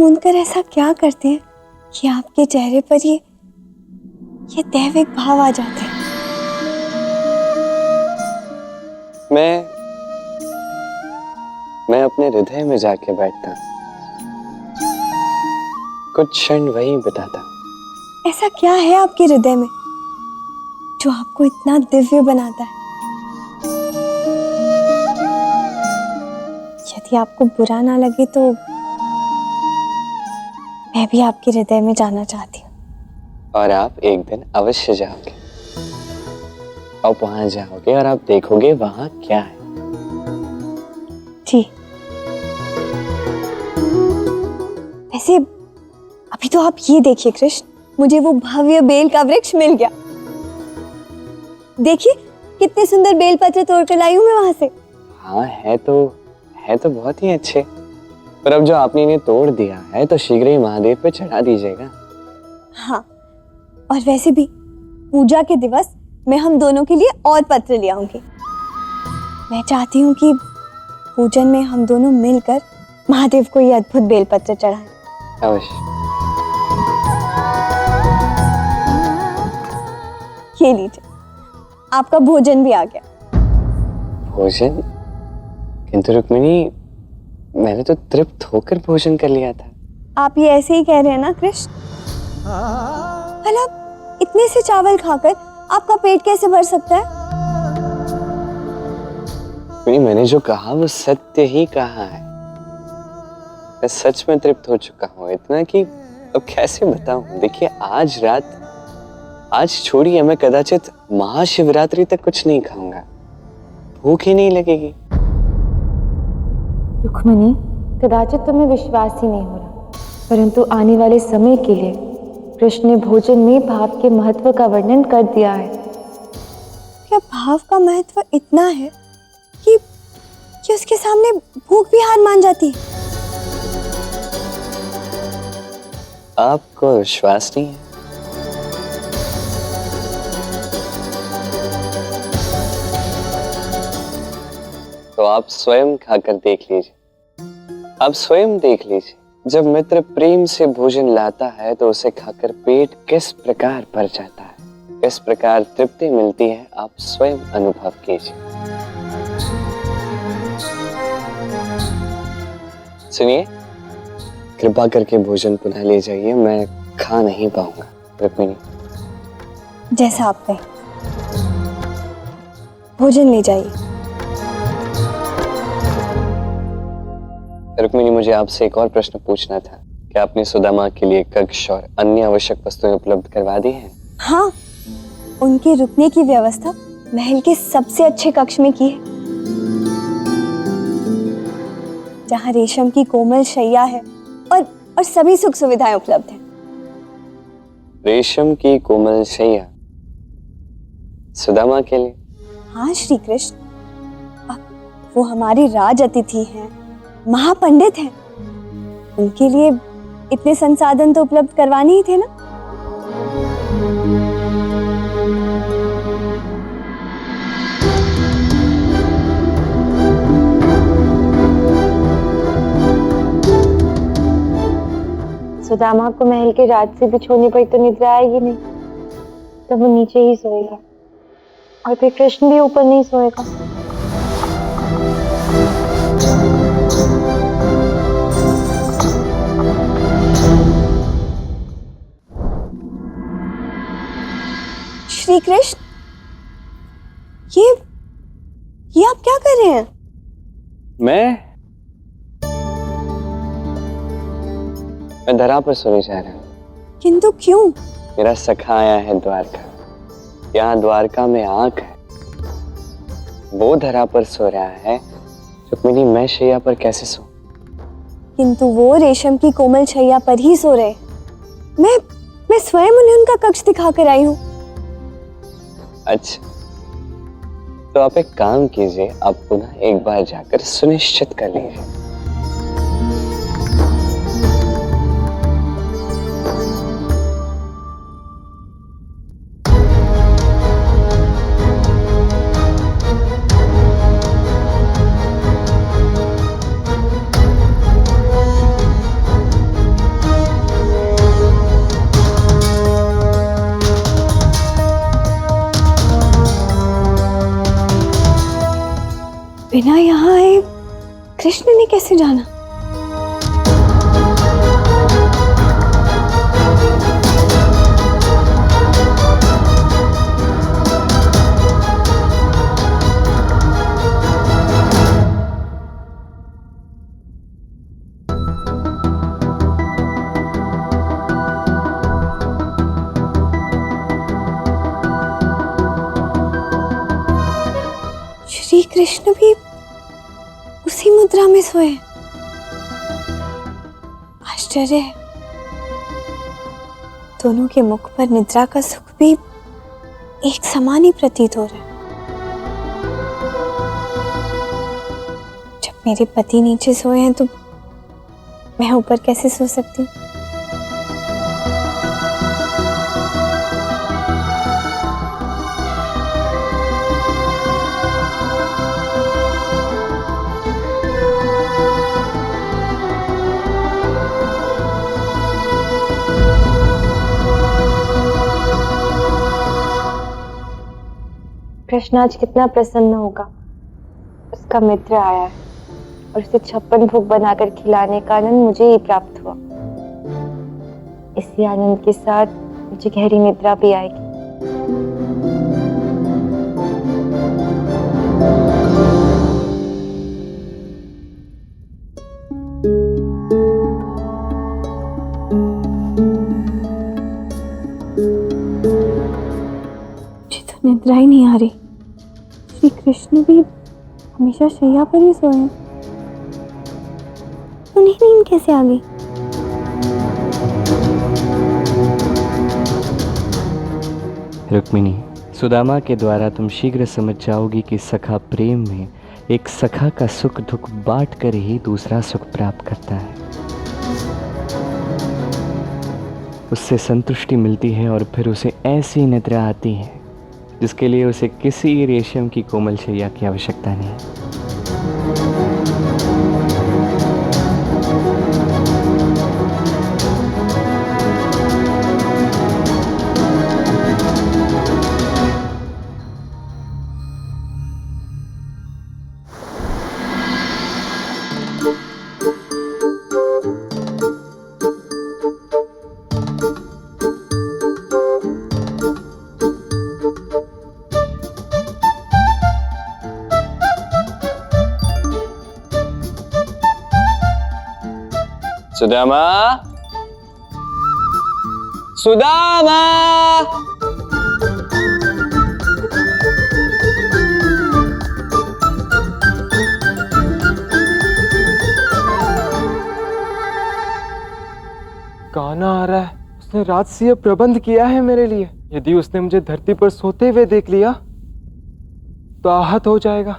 मूंद कर ऐसा क्या करते हैं कि आपके चेहरे पर ये दैविक भाव आ जाते हैं? मैं अपने हृदय में जाके बैठता, कुछ क्षण वहीं बिताता। ऐसा क्या है आपके हृदय में जो आपको इतना दिव्य बनाता है? यदि आपको बुरा ना लगे तो मैं भी आपके हृदय में जाना चाहती हूँ। और आप एक दिन अवश्य जाओगे, आप वहां जाओगे और आप देखोगे वहां क्या है। जी, वैसे अभी तो आप ये देखिए कृष्ण, मुझे वो भव्य बेल का वृक्ष मिल गया। देखिए कितने सुंदर बेल पत्र तोड़कर लाई हूं मैं वहां से। हाँ, है तो बहुत ही अच्छे, पर अब जो आपने इन्हें तोड़ दिया है तो शीघ्र ही महादेव पे चढ़ा दीजिएगा। हाँ, और वैसे भी पूजा के दिवस मैं हम दोनों के लिए और पत्र ले आऊंगी। मैं चाहती हूँ कि पूजन में हम दोनों मिलकर महादेव को ये अद्भुत बेलपत्र चढ़ाएं। अवश्य। ये लीजिए, आपका भोजन भी आ गया। भोजन? किंतु रुक्मिणी, मैंने तो तृप्त होकर भोजन कर लिया था। आप ये ऐसे ही कह रहे हैं ना कृष्ण? भला इतने से चावल खाकर आपका पेट कैसे भर सकता है? मैंने जो कहा वो सत्य ही कहा है। मैं सच में तृप्त हो चुका हूँ, इतना कि अब कैसे बताऊं। देखिए, आज छोड़िए, मैं कदाचित महाशिवरात्रि तक कुछ नहीं खाऊंगा, भूख ही नहीं लगेगी। रुक्मिणी, कदाचित तुम्हें विश्वास ही नहीं हो रहा, परंतु आने वाले समय के लिए कृष्ण ने भोजन में भाव के महत्व का वर्णन कर दिया है। क्या भाव का महत्व इतना है कि उसके सामने भूख भी हार मान जाती है? आपको विश्वास नहीं है? तो आप स्वयं खाकर देख लीजिए। आप स्वयं देख लीजिए, जब मित्र प्रेम से भोजन लाता है तो उसे खाकर पेट किस प्रकार भर जाता है, किस प्रकार तृप्ति मिलती है, आप स्वयं अनुभव कीजिए। सुनिए, कृपा करके भोजन पुनः ले जाइए, मैं खा नहीं पाऊंगा। रुक्मिणी, जैसा आप कहें, भोजन ले जाइए। रुक्मिणी, मुझे आपसे एक और प्रश्न पूछना था। क्या आपने सुदामा के लिए कक्ष और अन्य आवश्यक वस्तुएं उपलब्ध करवा दी हैं? हाँ, उनके रुकने की व्यवस्था महल के सबसे अच्छे कक्ष में की है, जहाँ रेशम की कोमल शैया है और सभी सुख सुविधाएं उपलब्ध हैं। रेशम की कोमल शैया सुदामा के लिए? हाँ श्री कृष्ण, वो हमारी राज अतिथि हैं, महापंडित हैं, उनके लिए इतने संसाधन तो उपलब्ध करवाने ही थे ना। सुदामा को महल के राज से बिछोने पर तो निद्रा आएगी नहीं, तो वो नीचे ही सोएगा और फिर कृष्ण भी ऊपर नहीं सोएगा। श्री कृष्ण, ये आप क्या कर रहे हैं? मैं धरा पर सोने जा रहा हूँ। किंतु क्यों? मेरा सखा आया है द्वारका, यहाँ द्वारका में आग है, वो धरा पर सो रहा है। रुक्मिणी, मैं शैया पर कैसे सो? किंतु वो रेशम की कोमल शैया पर ही सो रहे। मैं स्वयं उन्हें उनका कक्ष दिखा कर आई हूँ। अच्छा, तो आप एक काम कीजिए, आप पुनः एक बार जाकर सुनिश्चित कर लीजिए। बिना यहाँ आए कृष्ण ने कैसे जाना? श्री कृष्ण भी उसी मुद्रा में सोए। आश्चर्य है, दोनों के मुख पर निद्रा का सुख भी एक समान ही प्रतीत हो रहा है। जब मेरे पति नीचे सोए हैं तो मैं ऊपर कैसे सो सकती हूँ? कृष्ण आज कितना प्रसन्न होगा, उसका मित्र आया है और उसे 56 भोग बनाकर खिलाने का आनंद मुझे ही प्राप्त हुआ। इसी आनंद के साथ मुझे गहरी निद्रा भी आएगी। मुझे तो निद्रा ही नहीं आ रही। श्री कृष्ण भी हमेशा शैया पर ही सोए हैं, उन्हें नींद कैसे आ गई? रुक्मिणी, सुदामा के द्वारा तुम शीघ्र समझ जाओगी कि सखा प्रेम में एक सखा का सुख दुख बांट कर ही दूसरा सुख प्राप्त करता है। उससे संतुष्टि मिलती है और फिर उसे ऐसी निद्रा आती है जिसके लिए उसे किसी रेशम की कोमल शैया की आवश्यकता नहीं। सुदामा, सुदामा, गाना आ रहा है। उसने रात से यह प्रबंध किया है मेरे लिए। यदि उसने मुझे धरती पर सोते हुए देख लिया तो आहत हो जाएगा।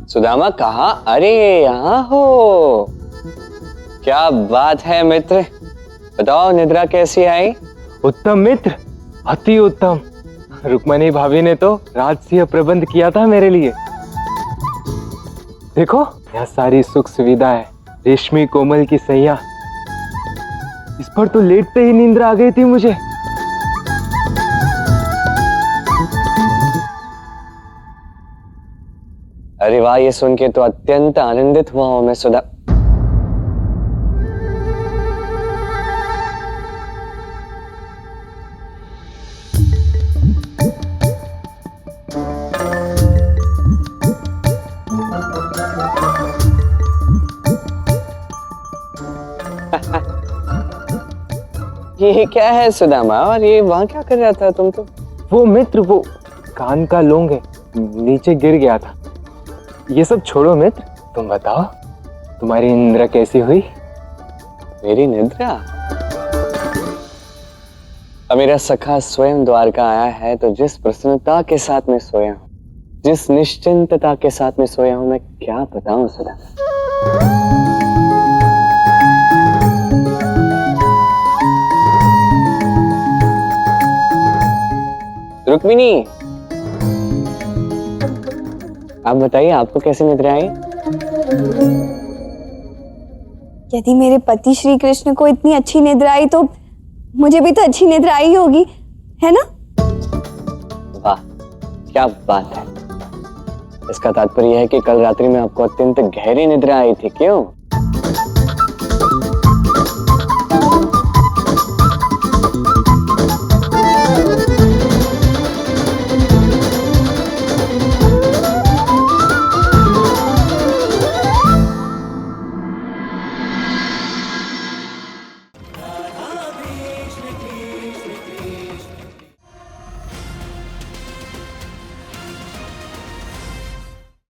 सुदामा कहाँ? अरे यहाँ हो, क्या बात है मित्र, बताओ निद्रा कैसी आई? उत्तम मित्र, अति उत्तम। रुक्मणी भाभी ने तो रात से यह प्रबंध किया था मेरे लिए। देखो, यह सारी सुख सुविधा है, रेशमी कोमल की सैया। इस पर तो लेटते ही नींद आ गई थी मुझे। अरे वाह, ये सुन के तो अत्यंत आनंदित हुआ हूं मैं सुधा। ये क्या है सुदामा, और ये वहां क्या कर रहा था तुम? तो वो मित्र, वो कान का लौंग है, नीचे गिर गया था। ये सब छोड़ो मित्र, तुम बताओ तुम्हारी निद्रा कैसी हुई? मेरी निद्रा? अब मेरा सखा स्वयं द्वारका आया है तो जिस प्रसन्नता के साथ मैं सोया हूं, जिस निश्चिंतता के साथ मैं सोया हूं, मैं क्या बताऊं सुधा। रुक्मिणी, आप बताइए, आपको कैसी निद्रा आई? यदि मेरे पति श्री कृष्ण को इतनी अच्छी निद्रा आई तो मुझे भी तो अच्छी निद्रा आई होगी, है ना? क्या बात है। इसका तात्पर्य है कि कल रात्रि में आपको अत्यंत गहरी निद्रा आई थी, क्यों?